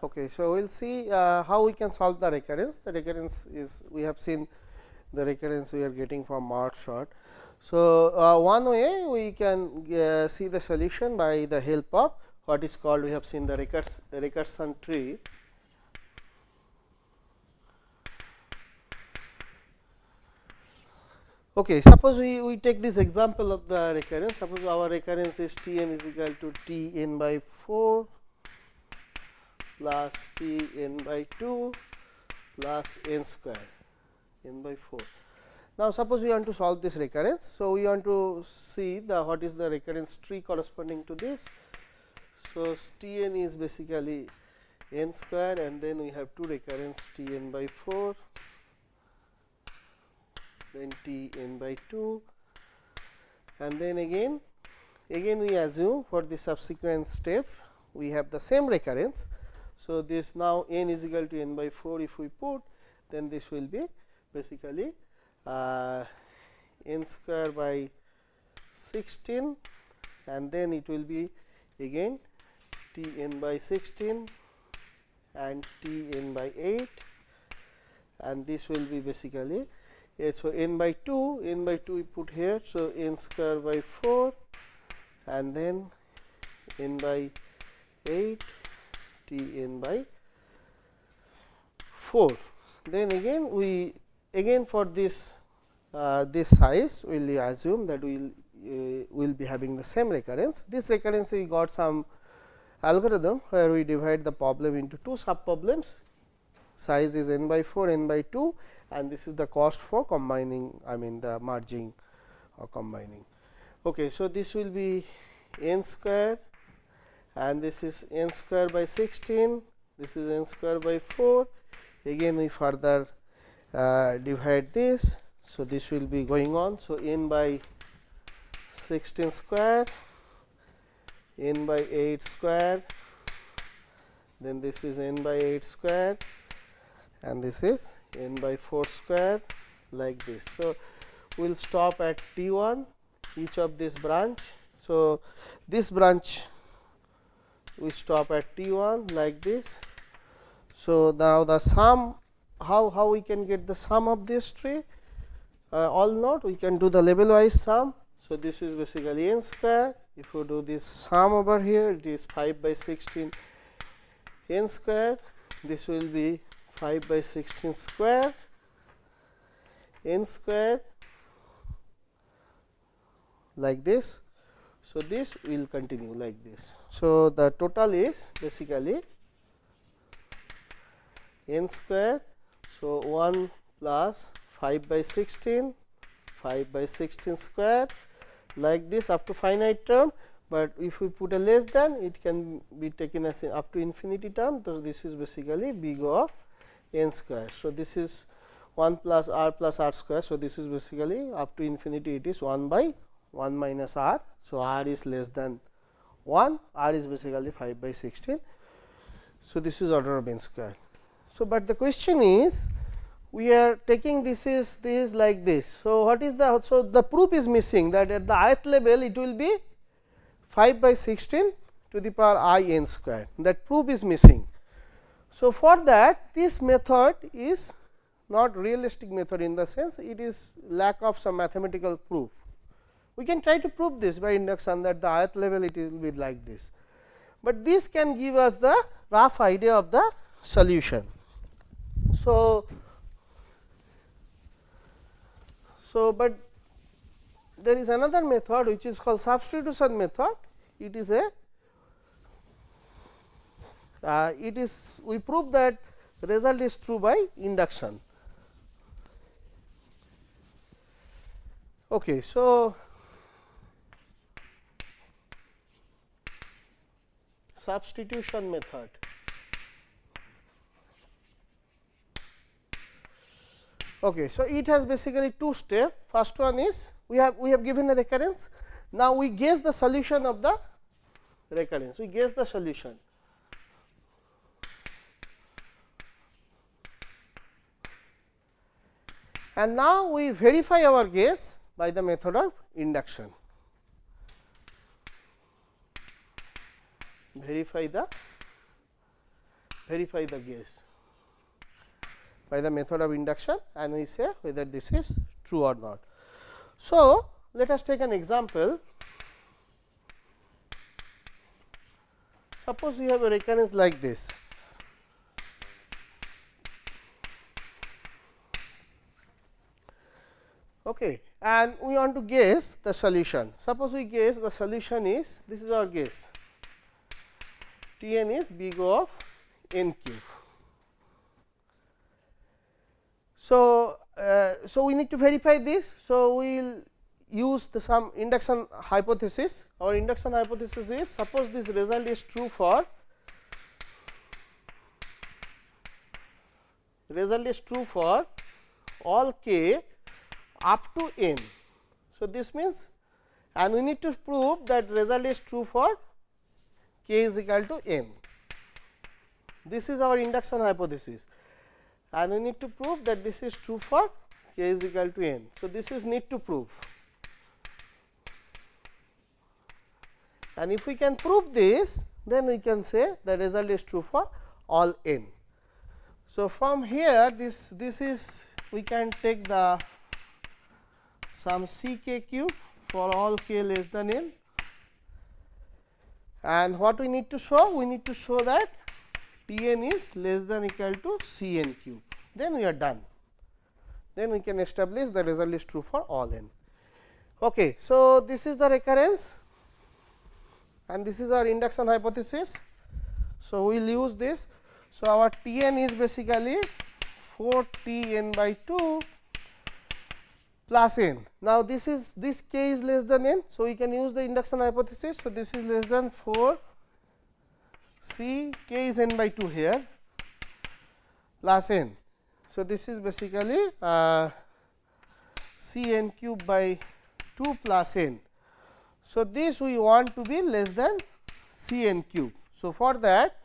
Okay, so we will see how we can solve the recurrence. The recurrence is, we have seen the recurrence we are getting from mark short. So, one way we can see the solution by the help of what is called, we have seen the recursion tree. Okay, suppose we take this example of the recurrence. Suppose our recurrence is T n is equal to T n by 4 plus T n by 2 plus n square n by 4. Now, suppose we want to solve this recurrence. So, we want to see the what is the recurrence tree corresponding to this. So, T n is basically n square, and then we have two recurrence T n by 4, then T n by 2, and then again we assume for the subsequent step we have the same recurrence. So, this now n is equal to n by 4 if we put, then this will be basically n square by 16, and then it will be again T n by 16 and T n by 8, and this will be basically so n by 2 we put here. So, n square by 4 and then n by 8 T n by 4. Then again we for this this size we will assume that we will be having the same recurrence. This recurrence we got some algorithm where we divide the problem into two sub problems. Size is n by 4, n by 2, and this is the cost for combining, I mean the merging or combining. Okay, so, this will be n square, and this is n square by 16, this is n square by 4. Again we further divide this. So, this will be going on. So, n by 16 square, n by 8 square, then this is n by 8 square, and this is n by 4 square, like this. So, we will stop at T 1 each of this branch. So, this branch we stop at T 1 like this. So, now the sum, how we can get the sum of this tree, all node we can do the level wise sum. So, this is basically n square. If you do this sum over here, it is 5 by 16 n square, this will be 5 by 16 square n square, like this. So, this will continue like this. So, the total is basically n square. So, 1 plus 5 by 16, 5 by 16 square, like this up to finite term, but if we put a less than, it can be taken as up to infinity term. So, this is basically big O of n square. So, this is 1 plus r square. So, this is basically up to infinity, it is 1 by 1 minus r. So, r is less than 1, r is basically 5 by 16. So, this is order of n square. So, but the question is, we are taking this like this. So, what is the, so the proof is missing, that at the ith level it will be 5 by 16 to the power I n square, that proof is missing. So, for that this method is not realistic method, in the sense it is lack of some mathematical proof. We can try to prove this by induction, that the ith level it will be like this, but this can give us the rough idea of the solution. So, but there is another method which is called substitution method. It is we prove that result is true by induction. Okay, so, substitution method. Okay, so, it has basically two steps. First one is we have given the recurrence. Now, we guess the solution of the recurrence. We guess the solution. And now, we verify our guess by the method of induction. Verify the verify the guess by the method of induction, and we say whether this is true or not. So, let us take an example. Suppose we have a recurrence like this. Okay, and we want to guess the solution. Suppose we guess the solution is, this is our guess, T n is big O of n cube. So, we need to verify this. So, we will use some induction hypothesis. Our induction hypothesis is, suppose this result is true for all k up to n. So, this means, and we need to prove that result is true for k is equal to n. This is our induction hypothesis, and we need to prove that this is true for k is equal to n. So, this is need to prove, and if we can prove this, then we can say the result is true for all n. So, from here this is, we can take the some c k cube for all k less than n, and what we need to show? We need to show that T n is less than equal to c n cube. Then we are done. Then we can establish the result is true for all n. Okay, so, this is the recurrence, and this is our induction hypothesis. So, we will use this. So, our T n is basically 4 T n by 2 plus n. Now, this k is less than n. So, we can use the induction hypothesis. So, this is less than 4 c k is n by 2 here plus n. So, this is basically c n cube by 2 plus n. So, this we want to be less than c n cube. So, for that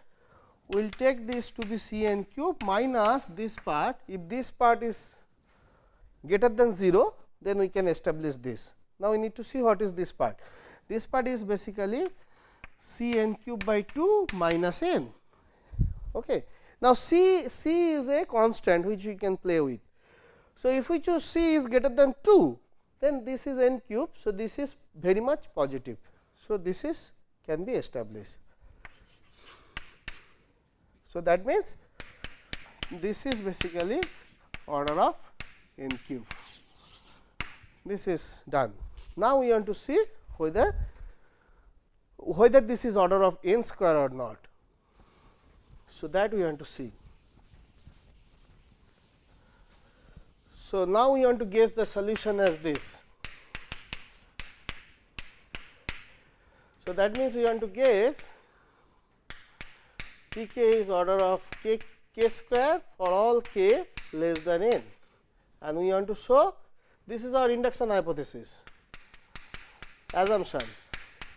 we will take this to be c n cube minus this part. If this part is greater than 0, then we can establish this. Now, we need to see what is this part. This part is basically c n cube by 2 minus n. Okay. Now, c is a constant which we can play with. So, if we choose c is greater than 2, then this is n cube. So, this is very much positive. So, this is can be established. So, that means this is basically order of n cube. This is done. Now, we want to see whether this is order of n square or not. So, that we want to see. So, now we want to guess the solution as this. So, that means we want to guess P k is order of k square for all k less than n, and we want to show this is our induction hypothesis assumption,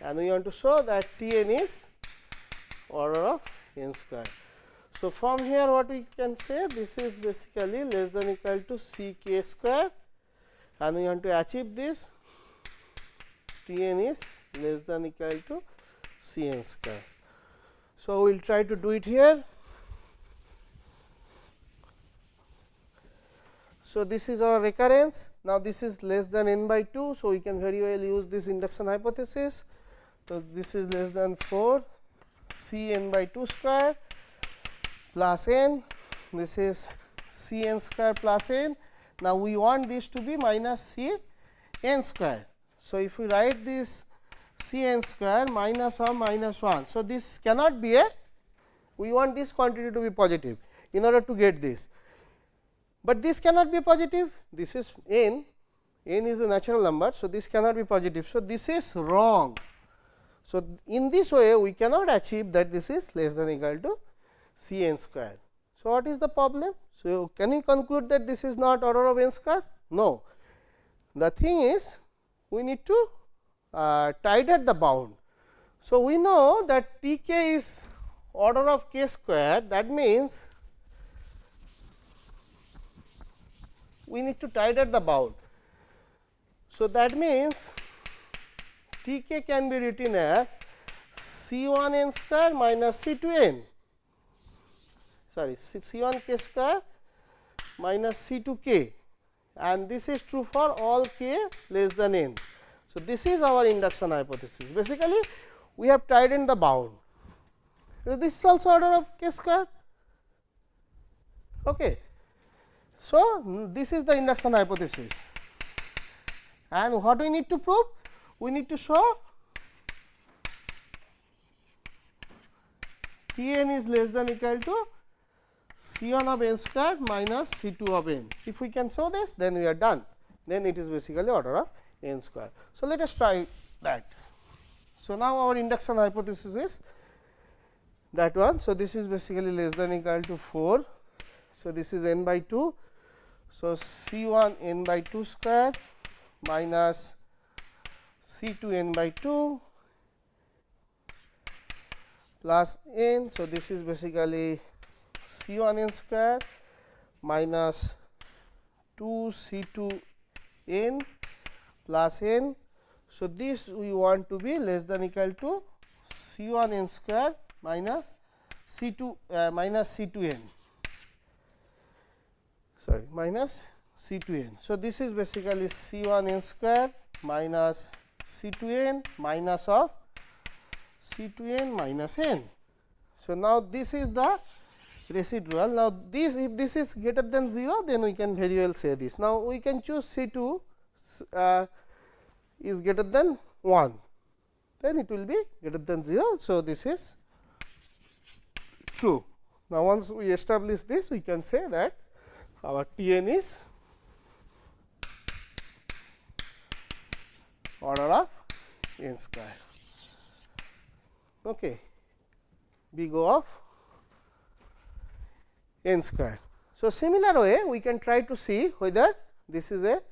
and we want to show that T n is order of n square. So, from here what we can say, this is basically less than equal to c k square, and we want to achieve this, T n is less than equal to c n square. So, we will try to do it here. So, this is our recurrence. Now, this is less than n by 2. So, we can very well use this induction hypothesis. So, this is less than 4 c n by 2 square plus n. This is c n square plus n. Now, we want this to be minus c n square. So, if we write this c n square minus 1 minus 1. So, this cannot be a, we want this quantity to be positive in order to get this, but this cannot be positive, this is n is a natural number. So, this cannot be positive. So, this is wrong. So, in this way we cannot achieve that this is less than equal to c n square. So, what is the problem? So, can we conclude that this is not order of n square? No. The thing is, we need to tighten the bound. So, we know that T k is order of k square, that means we need to tighten the bound. So, that means T k can be written as c 1 n square minus c 2 n. sorry C1 k square minus C2 k, and this is true for all k less than n. So, this is our induction hypothesis. Basically, we have tightened the bound. So, this is also order of k square. Okay. So, this is the induction hypothesis, and what we need to prove? We need to show T n is less than equal to C1 of n square minus C2 of n. If we can show this, then we are done. Then it is basically order of n square. So, let us try that. So, now our induction hypothesis is that one. So, this is basically less than equal to 4. So, this is n by 2. So, C1 n by 2 square minus C2 n by 2 plus n. So, this is basically C1 n square minus 2 C2 n plus n. So, this we want to be less than equal to C1 n square minus C2 n, sorry, minus C2 n. So, this is basically C1 n square minus C2 n minus of C2 n minus n. So, now this is the residual. Now, this if this is greater than 0, then we can very well say this. Now, we can choose C2 is greater than 1, then it will be greater than 0. So, this is true. Now, once we establish this, we can say that our T n is order of n square, okay, big O of n square. So, similar way we can try to see whether this is a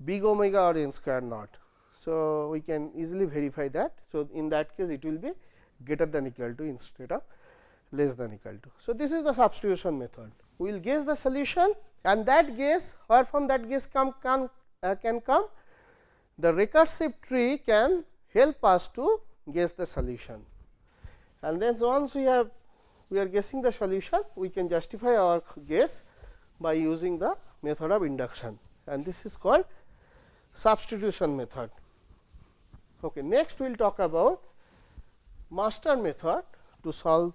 big omega or n square not. So, we can easily verify that. So, in that case it will be greater than equal to instead of less than equal to. So, this is the substitution method. We will guess the solution, and that guess, where from that guess can come, the recursive tree can help us to guess the solution. And then once we are guessing the solution, we can justify our guess by using the method of induction, and this is called substitution method. Okay. Next, we will talk about master method to solve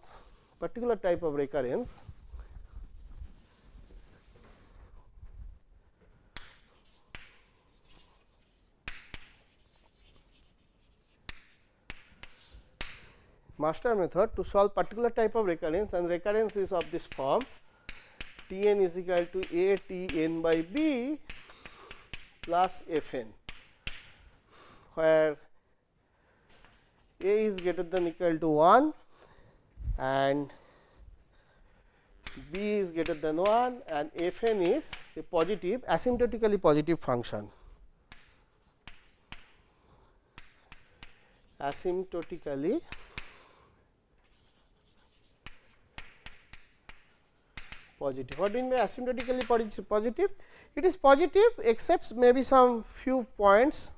particular type of recurrence. Master method to solve particular type of recurrence, and recurrence is of this form: T n is equal to A T n by B plus F n, where A is greater than equal to 1 and B is greater than 1, and F n is a positive, asymptotically positive function. Asymptotically positive. What do you mean by asymptotically positive? It is positive except maybe some few points.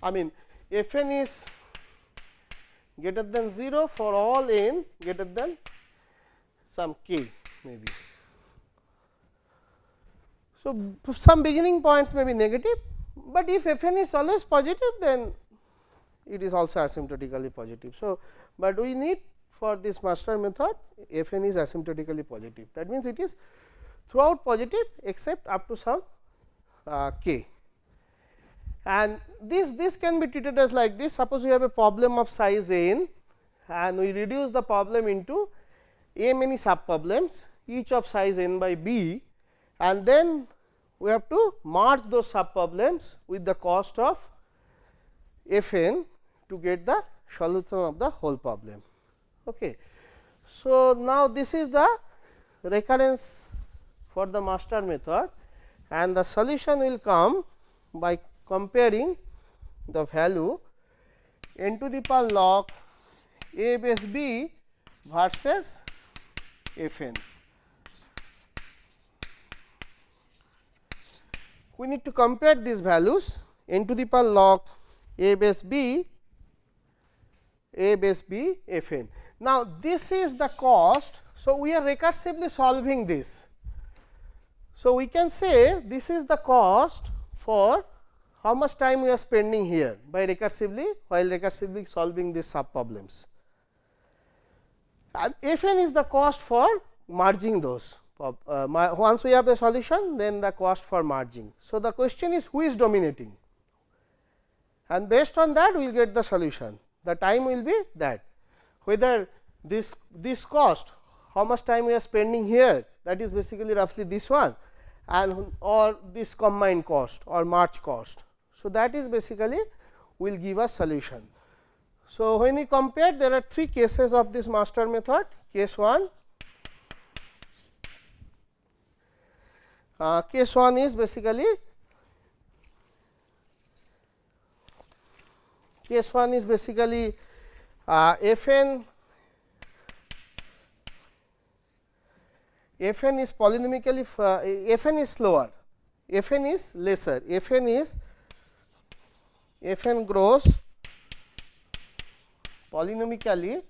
I mean, f n is greater than 0 for all n greater than some k maybe. So, some beginning points may be negative, but if f n is always positive, then it is also asymptotically positive. So, but we need for this master method f n is asymptotically positive. That means, it is throughout positive except up to some k, and this can be treated as like this. Suppose we have a problem of size n and we reduce the problem into a many sub problems, each of size n by b, and then we have to merge those sub problems with the cost of f n to get the solution of the whole problem. Okay. So, now this is the recurrence for the master method, and the solution will come by comparing the value n to the power log a base b versus f n. We need to compare these values n to the power log a base b f n. Now, this is the cost. So, we are recursively solving this. So, we can say this is the cost for how much time we are spending here by recursively while recursively solving these sub problems, and Fn is the cost for merging those. Once we have the solution, then the cost for merging. So, the question is who is dominating, and based on that we will get the solution. The time will be that whether this cost, how much time we are spending here, that is basically roughly this one, and or this combined cost or merge cost. So, that is basically will give us solution. So, when we compare, there are three cases of this master method. Case 1, case 1 is basically Fn is polynomically Fn is slower, Fn is lesser, Fn grows polynomically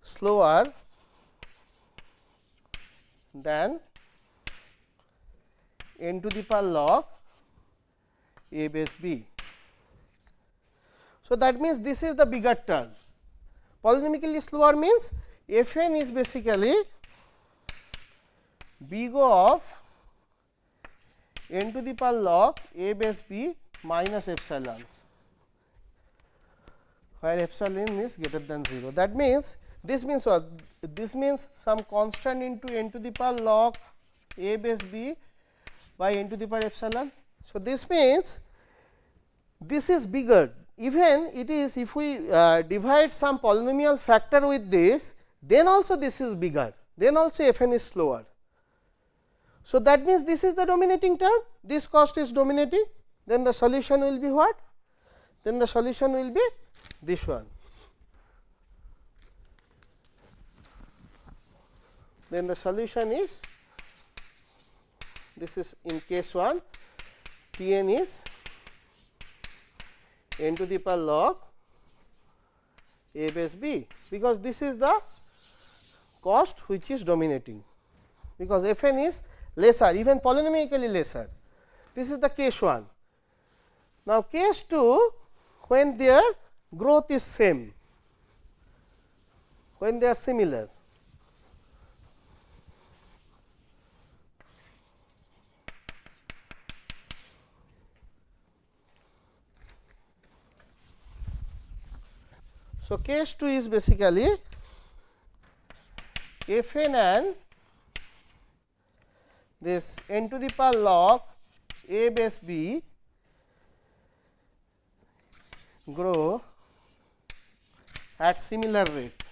slower than n to the power log a base b. So, that means this is the bigger term. Polynomically slower means Fn is basically big of n to the power log a base b minus epsilon, where epsilon is greater than 0. That means this means what? This means some constant into n to the power log a base b by n to the power epsilon. So, this means this is bigger. Even it is, if we divide some polynomial factor with this, then also this is bigger, then also Fn is slower. So, that means this is the dominating term, this cost is dominating, then the solution will be what? Then the solution will be this one. Then the solution is, this is in case 1, Tn is n to the power log a base b, because this is the cost which is dominating, because Fn is lesser, even polynomically lesser. This is the case 1. Now, case 2, when their growth is same, when they are similar. So, case 2 is basically Fn and this n to the power log a base b grow at similar rate.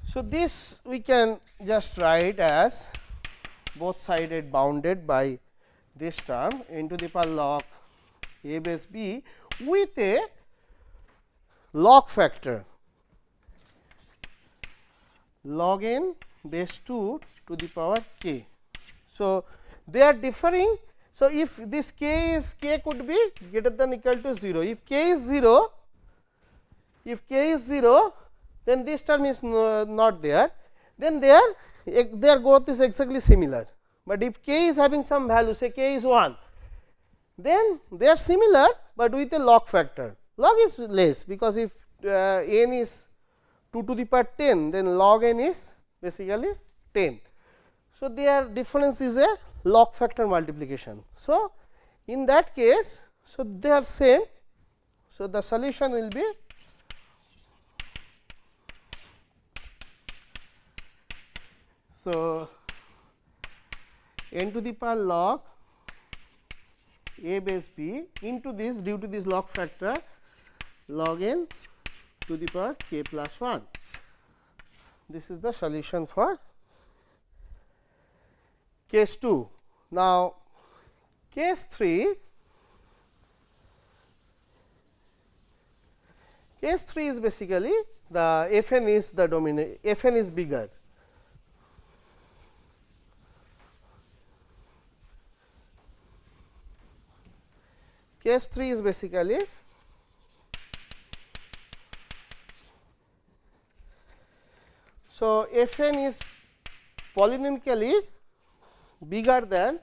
So, this we can just write as both sided bounded by this term n to the power log a base b with a log factor log n base 2 to the power k. So, they are differing. So, if this k could be greater than equal to 0, if k is 0, then this term is not there, then their growth is exactly similar. But if k is having some value, say k is 1, then they are similar, but with a log factor. Log is less, because if n is 2 to the power 10, then log n is basically 10. So, their difference is a log factor multiplication. So, in that case, so they are same. So, the solution will be n to the power log a base b into this, due to this log factor, log n to the power k plus 1. This is the solution for case 2. Now, case 3, is basically the Fn is the dominant, Fn is bigger. case 3 is basically so f n is polynomically bigger than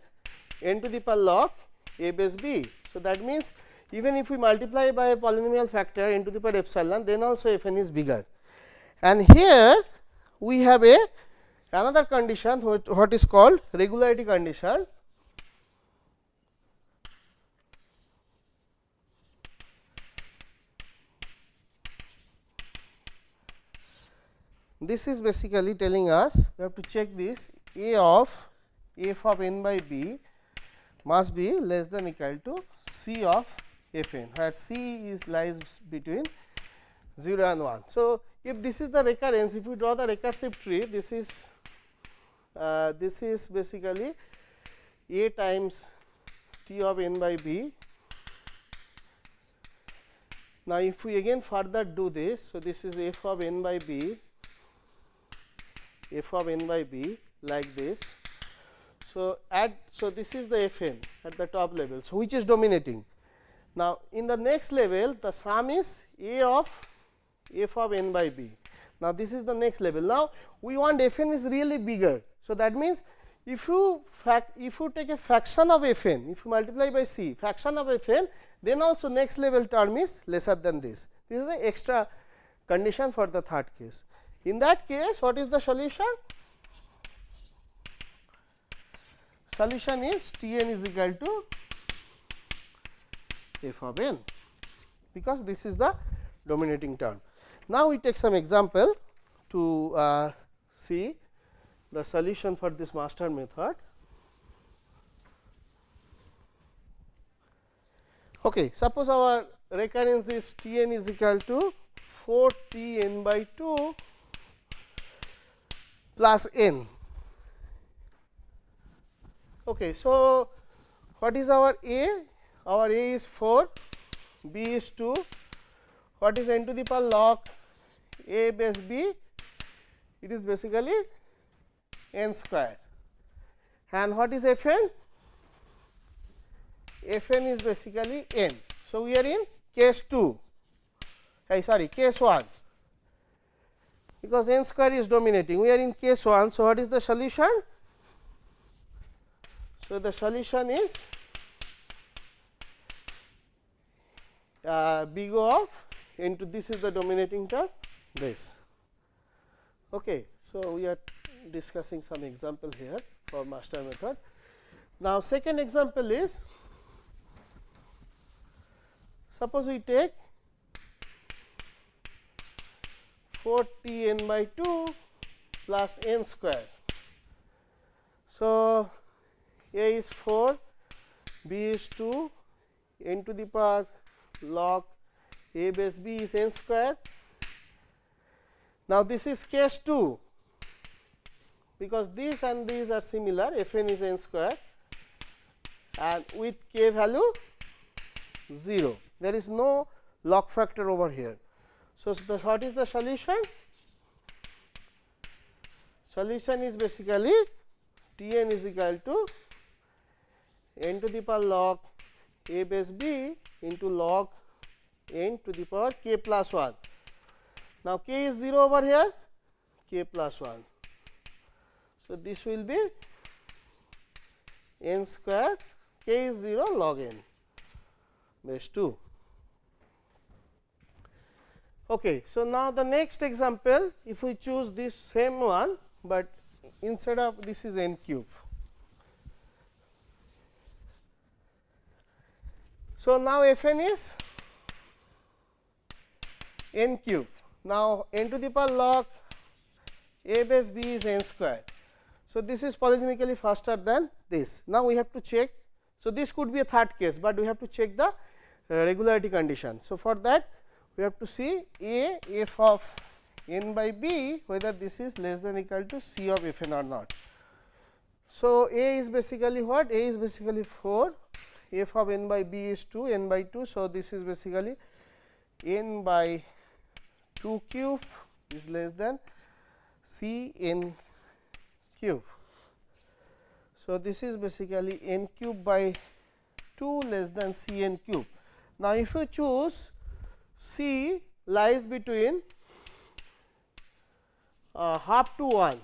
n to the power log a base b. So, that means even if we multiply by a polynomial factor n to the power epsilon, then also f n is bigger. And here we have another condition what is called regularity condition. This is basically telling us we have to check this a of f of n by b must be less than equal to c of f n, where c is lies between 0 and 1. So, if this is the recurrence, if we draw the recursive tree, this is basically a times t of n by b. Now, if we again further do this, so this is f of n by b, f of n by b like this. So, this is the f n at the top level, so which is dominating. Now, in the next level the sum is a of f of n by b. Now, this is the next level. Now, we want f n is really bigger. So, that means if you take a fraction of f n, if you multiply by c fraction of f n, then also next level term is lesser than this. This is the extra condition for the third case. In that case, what is the solution? Solution is T n is equal to f of n, because this is the dominating term. Now, we take some example to see the solution for this master method. Okay, suppose our recurrence is T n is equal to 4 T n by 2 plus n. Okay, so what is our a? Our a is 4, b is 2. What is n to the power log a base b? It is basically n square. And what is f n? F n is basically n. So, we are in case 2, case 1, because n square is dominating. We are in case 1. So, what is the solution? So, the solution is big O of into this is the dominating term this. Okay. So, we are discussing some example here for master method. Now, second example is, suppose we take 4 T n by 2 plus n square. So, a is 4, b is 2, n to the power log a base b is n square. Now, this is case 2, because these and these are similar, f n is n square and with k value 0. There is no log factor over here. So, what is the solution? Solution is basically T n is equal to n to the power log a base b into log n to the power k plus 1. Now, k is 0 over here, k plus 1. So, this will be n square, k is 0 log n base 2. Okay. So, now the next example, if we choose this same one, but instead of this is n cube. So, now f n is n cube. Now, n to the power log a base b is n square. So, this is polynomically faster than this. Now, we have to check. So, this could be a third case, but we have to check the regularity condition. So, for that we have to see a f of n by b whether this is less than equal to c of f n or not. So, a is basically what? A is basically 4, f of n by b is 2, n by 2. So, this is basically n by 2 cube is less than c n cube. So, this is basically n cube by 2 less than c n cube. Now, if you choose C lies between half to 1,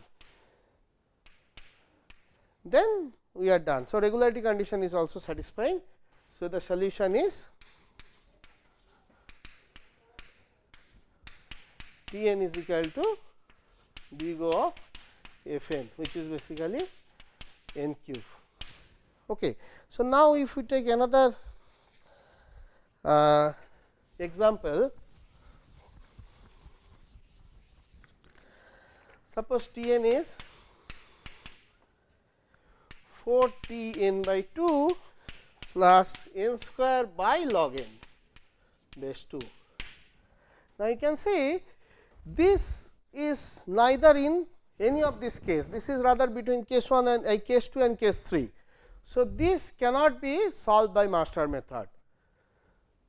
then we are done. So, regularity condition is also satisfying. So, the solution is T n is equal to big O of f n, which is basically n cube. Okay. So, now if we take another example, suppose T n is 4 T n by 2 plus n square by log n base 2. Now, you can see this is neither in any of this case, this is rather between case 1 and case 2 and case 3. So, this cannot be solved by master method.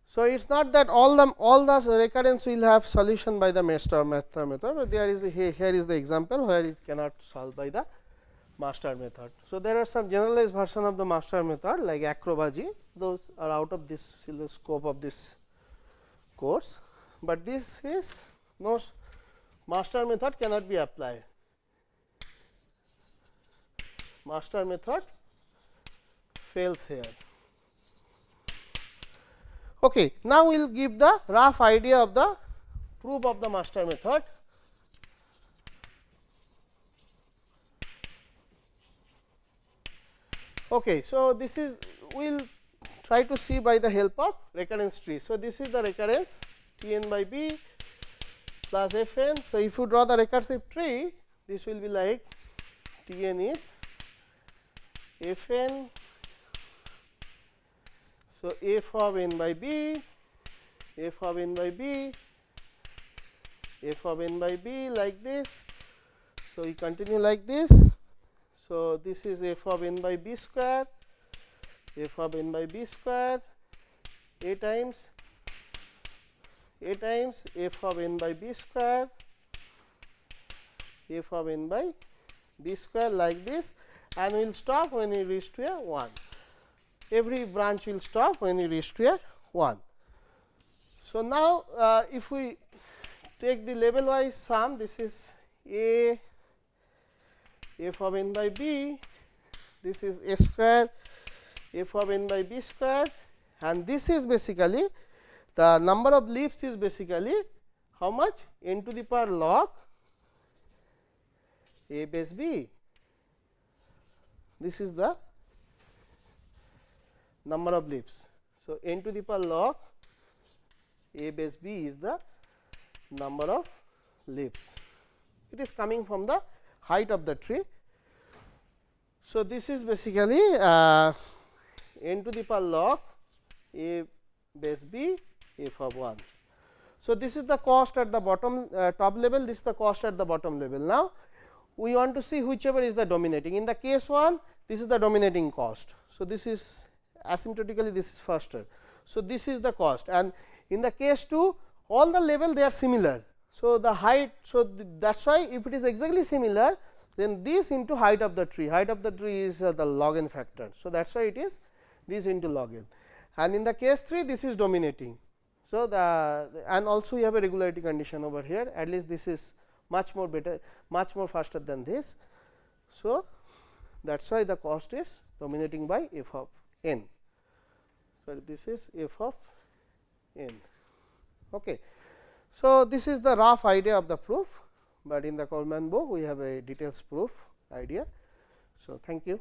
So, it is not that all the recurrence will have solution by the master method, but there is here is the example where it cannot solve by the master method. So, there are some generalized version of the master method like acrobagy, those are out of this scope of this course, but this is no master method cannot be applied. Master method fails here. Okay. Now, we will give the rough idea of the proof of the master method. Okay. So, this is we will try to see by the help of recurrence tree. So, this is the recurrence T n by b plus f n. So, if you draw the recursive tree, this will be like T n is f n. So, f of n by b, f of n by b, f of n by b like this. So, we continue like this. So, this is f of n by b square, f of n by b square, a times f of n by b square, f of n by b square like this, and we will stop when we reach to a 1. Every branch will stop when we reach to a 1. So, now, if we take the level wise sum, this is a f of n by b, this is a square f of n by b square, and this is basically the number of leaves is basically how much n to the power log a base b. This is the number of leaves. So, n to the power log a base b is the number of leaves. It is coming from the height of the tree. So, this is basically n to the power log a base b f of 1. So, this is the cost at the bottom top level, this is the cost at the bottom level. Now, we want to see whichever is the dominating. In the case 1, this is the dominating cost. So, this is asymptotically this is faster. So, this is the cost, and in the case 2 all the level they are similar. So, the height, so that is why if it is exactly similar, then this into height of the tree is the log n factor. So, that is why it is this into log n, and in the case 3 this is dominating. So, and also we have a regularity condition over here, at least this is much more better, much more faster than this. So, that is why the cost is dominating by f of n. So, this is f of n. Okay. So, this is the rough idea of the proof, but in the Coleman book we have a details proof idea. So, thank you.